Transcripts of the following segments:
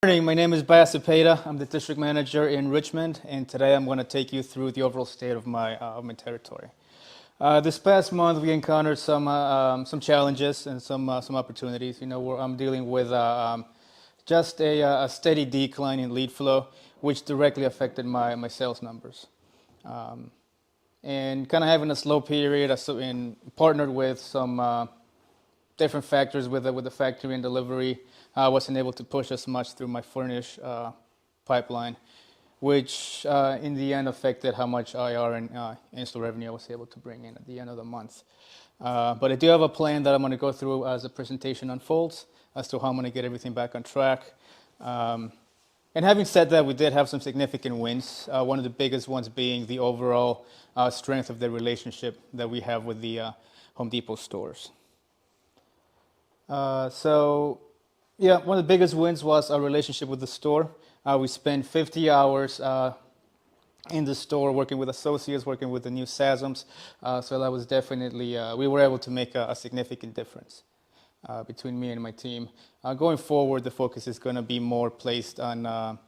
Morning, my name is Cepeda. I'm the district manager in Richmond, and today I'm going to take you through the overall state of my territory. This past month, we encountered some challenges and some opportunities. I'm dealing with just a steady decline in lead flow, which directly affected my sales numbers. And kind of having a slow period, and partnered with some different factors with the factory and delivery. I wasn't able to push as much through my furnish pipeline, which in the end affected how much IR and in-store revenue I was able to bring in at the end of the month. But I do have a plan that I'm going to go through as the presentation unfolds as to how I'm going to get everything back on track. And having said that, we did have some significant wins, one of the biggest ones being the overall strength of the relationship that we have with the Home Depot stores. Yeah, one of the biggest wins was our relationship with the store. We spent 50 hours in the store working with associates, working with the new SASMs. So that was definitely, we were able to make a significant difference between me and my team. Going forward, the focus is going to be more placed on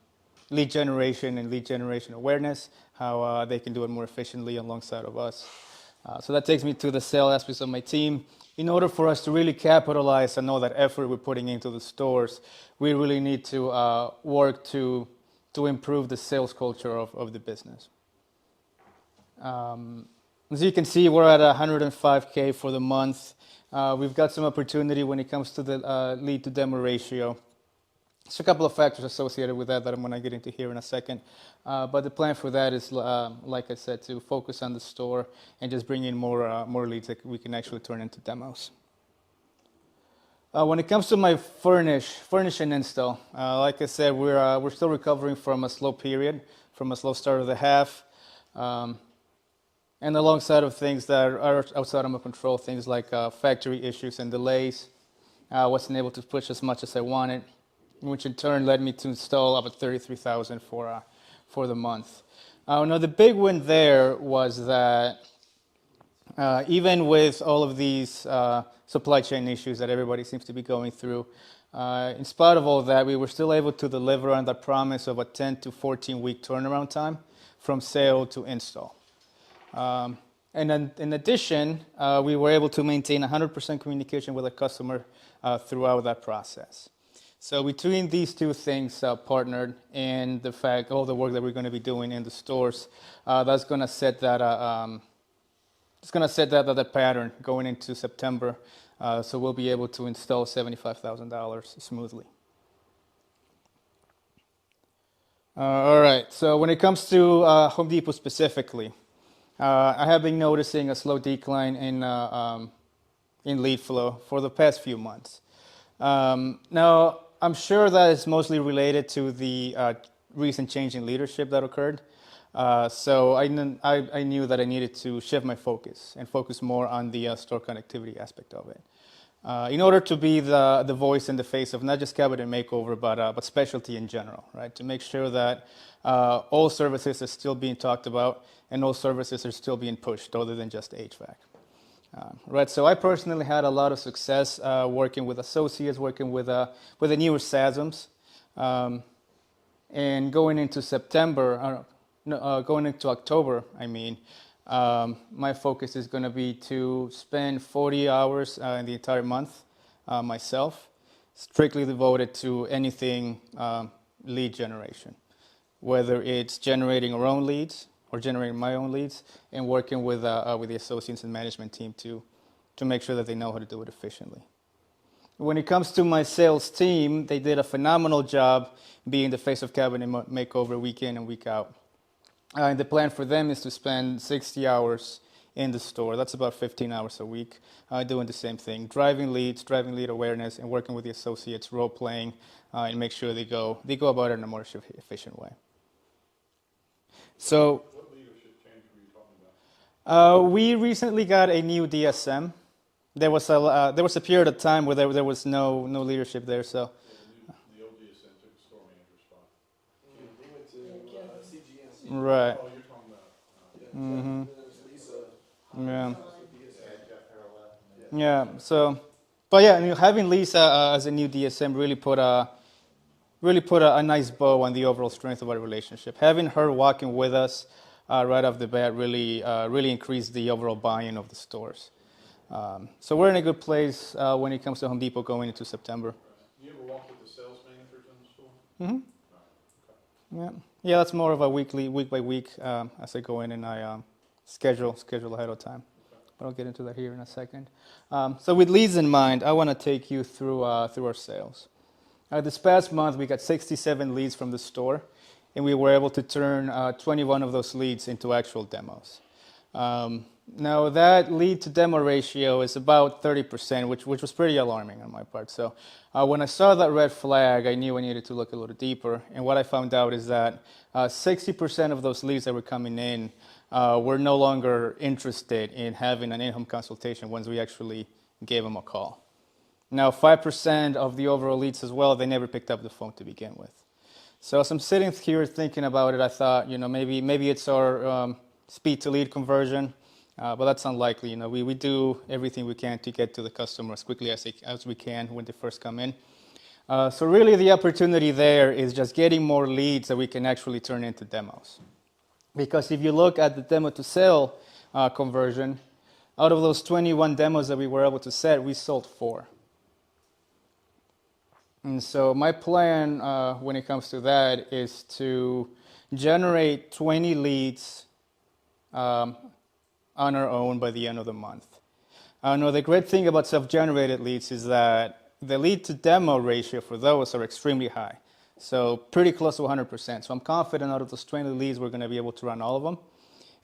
lead generation and lead generation awareness, how they can do it more efficiently alongside of us. So that takes me to the sales aspects of my team. In order for us to really capitalize on all that effort we're putting into the stores, we really need to work to improve the sales culture of the business. As you can see, we're at 105K for the month. We've got some opportunity when it comes to the lead to demo ratio. There's a couple of factors associated with that I'm going to get into here in a second. But the plan for that is, like I said, to focus on the store and just bring in more leads that we can actually turn into demos. When it comes to my furnish and install, like I said, we're still recovering from a slow period, from a slow start of the half. And alongside of things that are outside of my control, things like factory issues and delays, I wasn't able to push as much as I wanted, which in turn led me to install about 33,000 for the month. Now the big win there was that even with all of these supply chain issues that everybody seems to be going through, in spite of all that, we were still able to deliver on the promise of a 10 to 14 week turnaround time from sale to install. And then in addition, we were able to maintain 100% communication with the customer throughout that process. So between these two things partnered and the fact, all the work that we're going to be doing in the stores, that's going to set that that pattern going into September. So we'll be able to install $75,000 smoothly. All right. So when it comes to Home Depot specifically, I have been noticing a slow decline in lead flow for the past few months. Now, I'm sure that is mostly related to the recent change in leadership that occurred. So I knew that I needed to shift my focus and focus more on the store connectivity aspect of it. In order to be the voice and the face of not just cabinet makeover, but specialty in general, right? To make sure that all services are still being talked about and all services are still being pushed other than just HVAC. Right, so I personally had a lot of success working with associates, working with the newer SASMs, and going into October, my focus is going to be to spend 40 hours in the entire month myself, strictly devoted to anything lead generation, whether it's generating our own leads, or generating my own leads, and working with the associates and management team to make sure that they know how to do it efficiently. When it comes to my sales team, they did a phenomenal job being the face of cabinet makeover week in and week out. And the plan for them is to spend 60 hours in the store. That's about 15 hours a week, doing the same thing, driving lead awareness, and working with the associates, role playing, and make sure they go about it in a more efficient way. So, we recently got a new DSM. There was a period of time where there was no leadership there. So the old DSM took the store manager's spot. They went to CGM. Right. Oh, you're talking about. Yeah. Yeah. So, but yeah, having Lisa as a new DSM really put really put a nice bow on the overall strength of our relationship. Having her walking with us right off the bat really increased the overall buy-in of the stores. So we're in a good place when it comes to Home Depot going into September. Do you ever walk with the sales managers in the store? Mm-hmm. No. Okay. Yeah, that's more of a week by week as I go in and I schedule ahead of time. But I'll get into that here in a second. So with leads in mind, I want to take you through our sales. This past month, we got 67 leads from the store, and we were able to turn 21 of those leads into actual demos. Now, that lead to demo ratio is about 30%, which was pretty alarming on my part. So when I saw that red flag, I knew I needed to look a little deeper. And what I found out is that 60% of those leads that were coming in were no longer interested in having an in-home consultation once we actually gave them a call. Now, 5% of the overall leads as well, they never picked up the phone to begin with. So as I'm sitting here thinking about it, I thought, maybe it's our speed to lead conversion. But that's unlikely. We do everything we can to get to the customer as quickly as we can when they first come in. So really the opportunity there is just getting more leads that we can actually turn into demos. Because if you look at the demo to sale conversion, out of those 21 demos that we were able to set, we sold 4. And so my plan when it comes to that is to generate 20 leads on our own by the end of the month. Now, the great thing about self-generated leads is that the lead to demo ratio for those are extremely high. So pretty close to 100%. So I'm confident out of those 20 leads, we're going to be able to run all of them.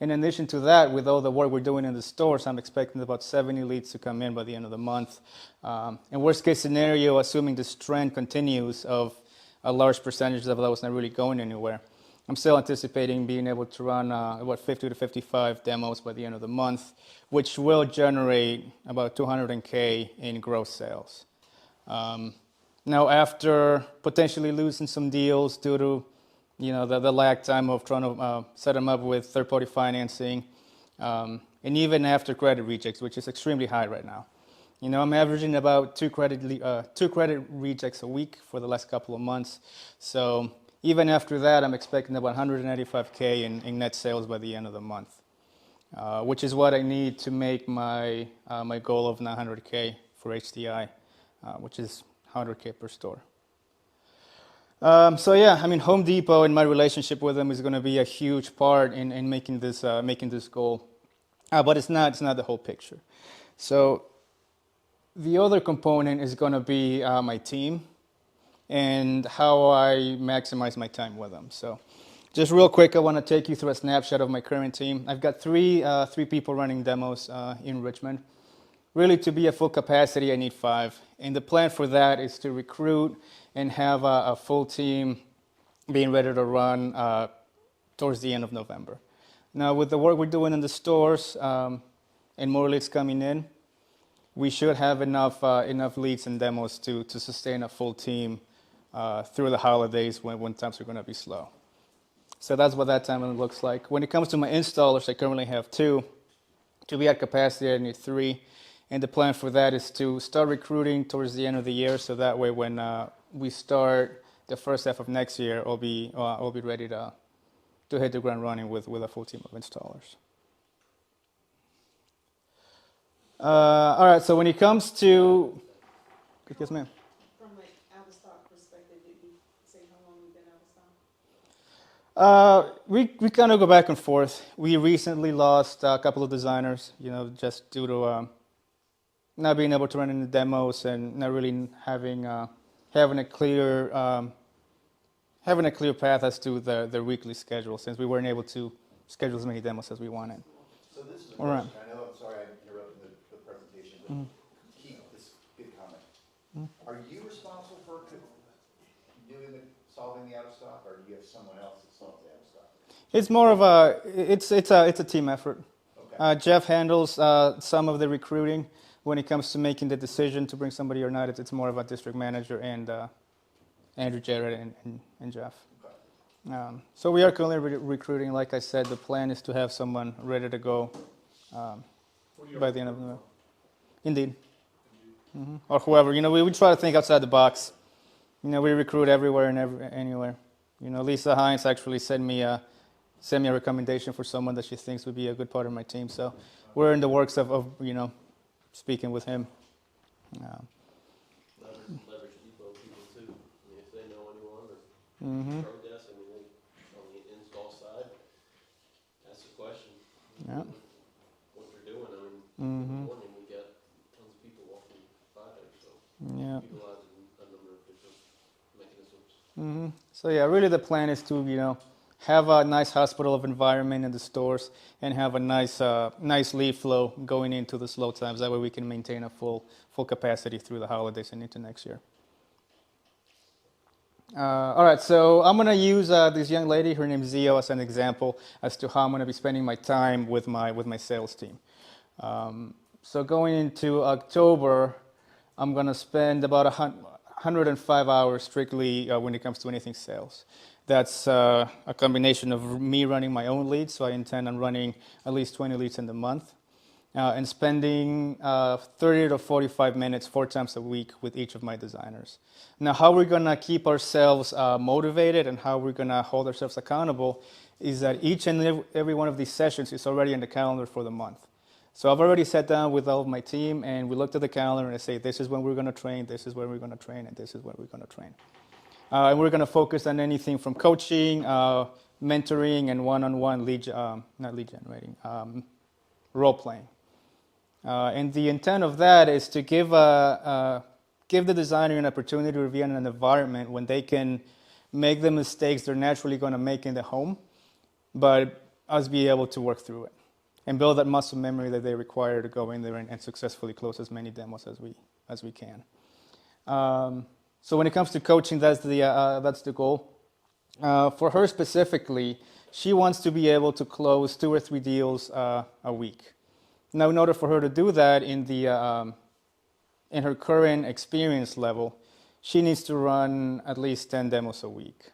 In addition to that, with all the work we're doing in the stores, I'm expecting about 70 leads to come in by the end of the month. And worst case scenario, assuming this trend continues of a large percentage of those not really going anywhere, I'm still anticipating being able to run about 50 to 55 demos by the end of the month, which will generate about $200K in gross sales. Now, after potentially losing some deals due to the lag time of trying to set them up with third-party financing, and even after credit rejects, which is extremely high right now. I'm averaging about two credit rejects a week for the last couple of months. So even after that, I'm expecting about $195K in net sales by the end of the month, which is what I need to make my goal of $900K for HDI, which is $100K per store. Home Depot and my relationship with them is going to be a huge part in making this goal, but it's not the whole picture. So the other component is going to be my team and how I maximize my time with them. So just real quick, I want to take you through a snapshot of my current team. I've got three people running demos in Richmond. Really, to be at full capacity, I need 5. And the plan for that is to recruit and have a full team being ready to run towards the end of November. Now, with the work we're doing in the stores and more leads coming in, we should have enough leads and demos to sustain a full team through the holidays when times are going to be slow. So that's what that timeline looks like. When it comes to my installers, I currently have 2. To be at capacity, I need 3. And the plan for that is to start recruiting towards the end of the year, so that way when we start the first half of next year, I'll be ready to hit the ground running with a full team of installers. All right, so when it comes to... Yes, ma'am. From out of stock perspective, did you say how long you've been out of stock? We kind of go back and forth. We recently lost a couple of designers, just due to not being able to run any demos and not really having a clear path as to their weekly schedule, since we weren't able to schedule as many demos as we wanted. So this is a All right. question. I know, I'm sorry I interrupted the presentation, but keep this big comment. Are you responsible for solving the out of stock, or do you have someone else that solves the out of stock? It's more of a team effort. Okay. Jeff handles some of the recruiting. When it comes to making the decision to bring somebody or not, it's more of a district manager and Andrew, Jared, and Jeff. Okay. So we are currently recruiting. Like I said, the plan is to have someone ready to go by the end of the month. Indeed. Or whoever. We try to think outside the box. we recruit everywhere and anywhere. Lisa Hines actually sent me a recommendation for someone that she thinks would be a good part of my team. So we're in the works of speaking with him. Leverage depot people too. I mean, if they know anyone or Mm-hmm. pro desk, I mean, on the install side, ask the question. Yeah. What they're doing. I mean, in Mm-hmm. the morning we get tons of people walking by there, so Yeah. utilizing a number of different mechanisms. Mm-hmm. So yeah, really the plan is to have a nice hospital of environment in the stores and have a nice lead flow going into the slow times. That way we can maintain a full capacity through the holidays and into next year. All right, so I'm gonna use this young lady, her name's Zio, as an example as to how I'm gonna be spending my time with my sales team. So going into October, I'm gonna spend about 105 hours strictly when it comes to anything sales. That's a combination of me running my own leads, so I intend on running at least 20 leads in the month, and spending 30 to 45 minutes 4 times a week with each of my designers. Now, how we're gonna keep ourselves motivated and how we're gonna hold ourselves accountable is that each and every one of these sessions is already in the calendar for the month. So I've already sat down with all of my team and we looked at the calendar and I say, this is when we're gonna train, this is when we're gonna train, and this is when we're gonna train. And we're gonna focus on anything from coaching, mentoring, and one-on-one not lead generating, role playing. And the intent of that is to give the designer an opportunity to be in an environment when they can make the mistakes they're naturally going to make in the home, but us be able to work through it and build that muscle memory that they require to go in there and successfully close as many demos as we can. So when it comes to coaching, that's the goal. For her specifically, she wants to be able to close 2 or 3 deals a week. Now, in order for her to do that in her current experience level, she needs to run at least 10 demos a week.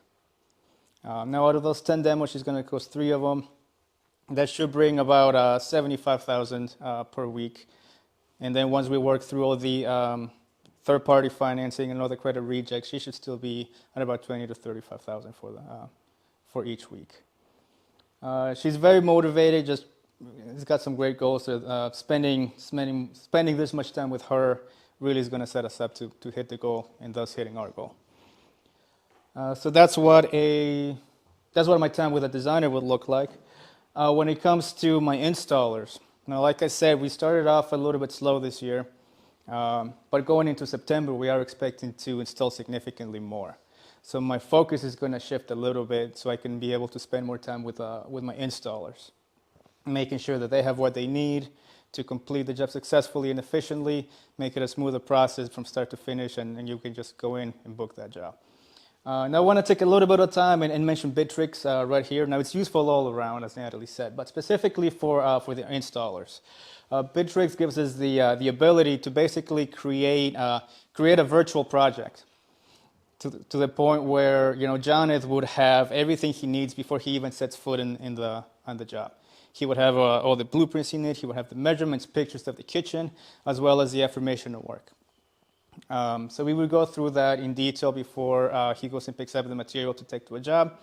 Now, out of those 10 demos, she's going to close 3 of them. That should bring about $75,000 per week. And then once we work through all the third-party financing and all the credit rejects, she should still be at about $20,000 to $35,000 for each week. She's very motivated. He's got some great goals. Spending this much time with her really is going to set us up to hit the goal and thus hitting our goal. So that's what my time with a designer would look like. When it comes to my installers, now, like I said, we started off a little bit slow this year, but going into September, we are expecting to install significantly more. So my focus is going to shift a little bit so I can be able to spend more time with my installers, making sure that they have what they need to complete the job successfully and efficiently, make it a smoother process from start to finish, and you can just go in and book that job. Now I want to take a little bit of time and mention Bittrex right here. Now it's useful all around, as Natalie said, but specifically for the installers. Bittrex gives us the ability to basically create a virtual project to the point where Jonathan would have everything he needs before he even sets foot on the job. He would have all the blueprints he needs. He would have the measurements, pictures of the kitchen, as well as the affirmation of work. So we would go through that in detail before he goes and picks up the material to take to a job.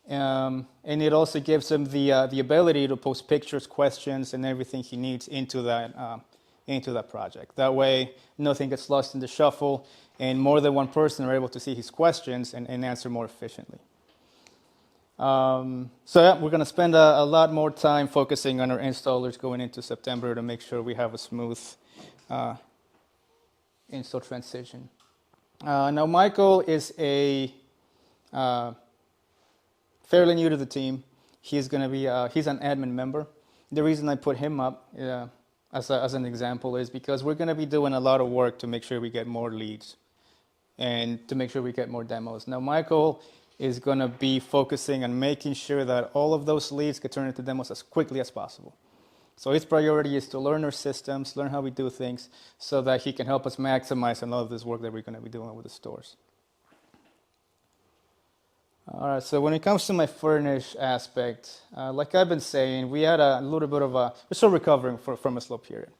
And it also gives him the ability to post pictures, questions, and everything he needs into that project. That way, nothing gets lost in the shuffle, and more than one person are able to see his questions and answer more efficiently. So yeah, we're going to spend a lot more time focusing on our installers going into September to make sure we have a smooth install transition. Now Michael is fairly new to the team. He's going to be he's an admin member. The reason I put him up as an example is because we're going to be doing a lot of work to make sure we get more leads and to make sure we get more demos. Now Michael is going to be focusing on making sure that all of those leads get turned into demos as quickly as possible. So his priority is to learn our systems, learn how we do things, so that he can help us maximize on all of this work that we're going to be doing with the stores. All right, so when it comes to my furnish aspect, like I've been saying, we had a little bit of we're still recovering from a slow period,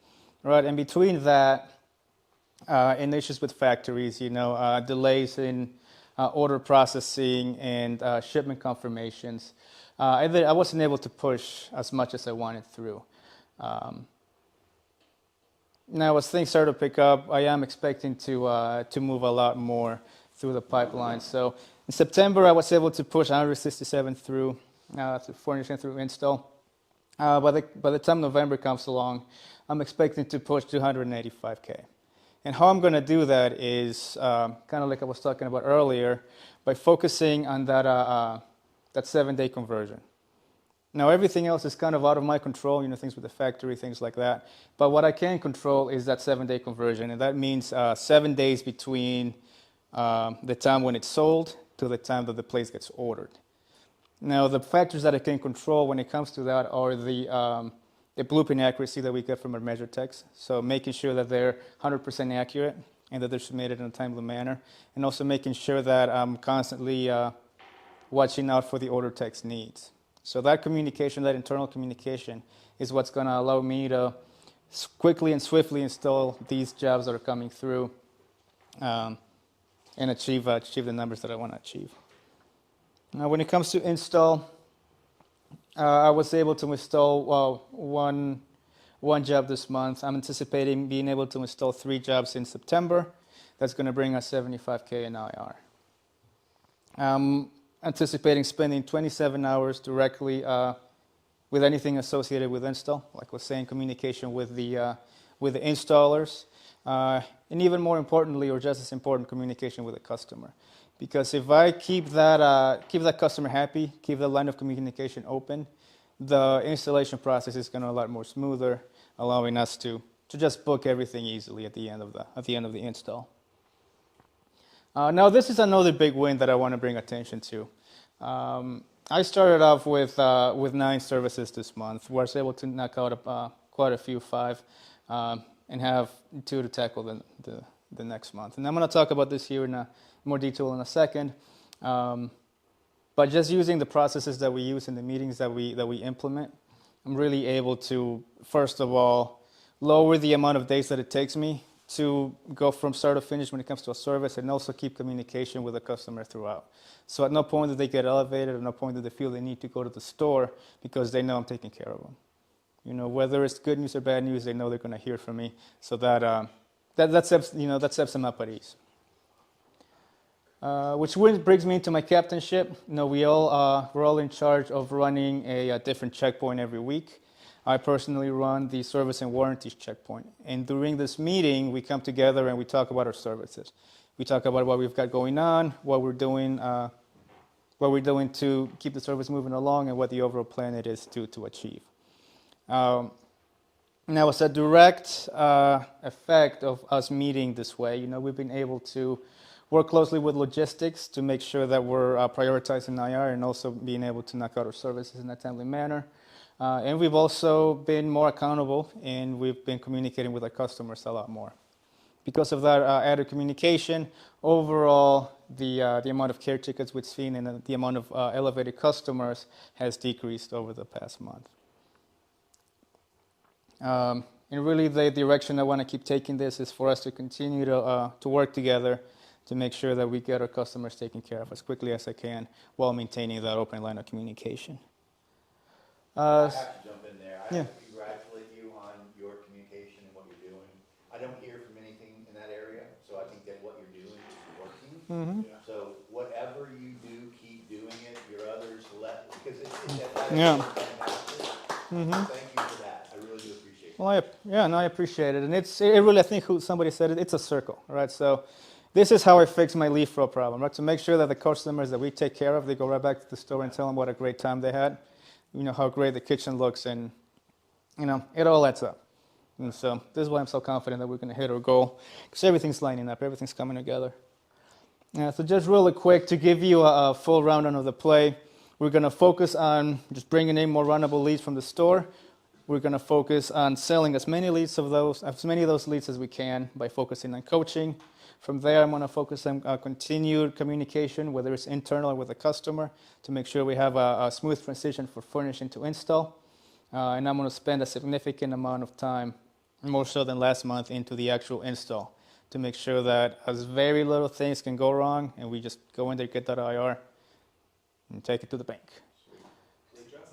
right? And between that and issues with factories, delays in order processing and shipment confirmations. I wasn't able to push as much as I wanted through. Now, as things start to pick up, I am expecting to move a lot more through the pipeline. So in September, I was able to push 167 through to furnishing through install. By the time November comes along, I'm expecting to push 285K. And how I'm going to do that is kind of like I was talking about earlier, by focusing on that 7-day conversion. Now, everything else is kind of out of my control, things with the factory, things like that. But what I can control is that 7-day conversion, and that means 7 days between the time when it's sold to the time that the place gets ordered. Now, the factors that I can control when it comes to that are the blueprint accuracy that we get from our measure techs. So making sure that they're 100% accurate and that they're submitted in a timely manner, and also making sure that I'm constantly watching out for the order tech's needs. So that communication, that internal communication, is what's going to allow me to quickly and swiftly install these jobs that are coming through and achieve the numbers that I want to achieve. Now, when it comes to install, I was able to install one job this month. I'm anticipating being able to install 3 jobs in September. That's going to bring us 75K in IR. Anticipating spending 27 hours directly with anything associated with install, like I was saying, communication with the installers, and even more importantly, or just as important, communication with the customer. Because if I keep that customer happy, keep that line of communication open, the installation process is going to be a lot more smoother, allowing us to just book everything easily at the end of the install. Now, this is another big win that I want to bring attention to. I started off with 9 services this month. I was able to knock out quite a few, 5, and have 2 to tackle the next month. And I'm going to talk about this here in more detail in a second. But just using the processes that we use in the meetings that we implement, I'm really able to, first of all, lower the amount of days that it takes me to go from start to finish when it comes to a service, and also keep communication with the customer throughout. So at no point do they get elevated, at no point do they feel they need to go to the store, because they know I'm taking care of them. Whether it's good news or bad news, they know they're going to hear from me. So that sets them up at ease. Which brings me to my captainship. We're all in charge of running a different checkpoint every week. I personally run the service and warranties checkpoint. And during this meeting, we come together and we talk about our services. We talk about what we've got going on, what we're doing to keep the service moving along, and what the overall plan it is to achieve. Now, as a direct effect of us meeting this way, we've been able to work closely with logistics to make sure that we're prioritizing IR and also being able to knock out our services in a timely manner. And we've also been more accountable, and we've been communicating with our customers a lot more. Because of that added communication, overall, the amount of care tickets we've seen and the amount of elevated customers has decreased over the past month. And really, the direction I want to keep taking this is for us to continue to work together to make sure that we get our customers taken care of as quickly as I can while maintaining that open line of communication. I have to jump in there. I Yeah. have to congratulate you on your communication and what you're doing. I don't hear from anything in that area, so I think that what you're doing is working. Mm-hmm. So whatever you do, keep doing it. Your others because it's Yeah. fantastic. Mm-hmm. Thank you for that. I really do appreciate it. Well, I appreciate it. And it really, I think somebody said it's a circle, right? So this is how I fix my leaf flow problem, right? To make sure that the customers that we take care of, they go right back to the store and tell them what a great time they had. How great the kitchen looks, and, it all adds up. And so this is why I'm so confident that we're going to hit our goal, because everything's lining up, everything's coming together. So just really quick, to give you a full rundown of the play, we're going to focus on just bringing in more runnable leads from the store. We're going to focus on selling as many of those leads as we can by focusing on coaching. From there, I'm going to focus on continued communication, whether it's internal or with the customer, to make sure we have a smooth transition for furnishing to install. And I'm going to spend a significant amount of time, more so than last month, into the actual install, to make sure that as very little things can go wrong, and we just go in there, get that IR, and take it to the bank.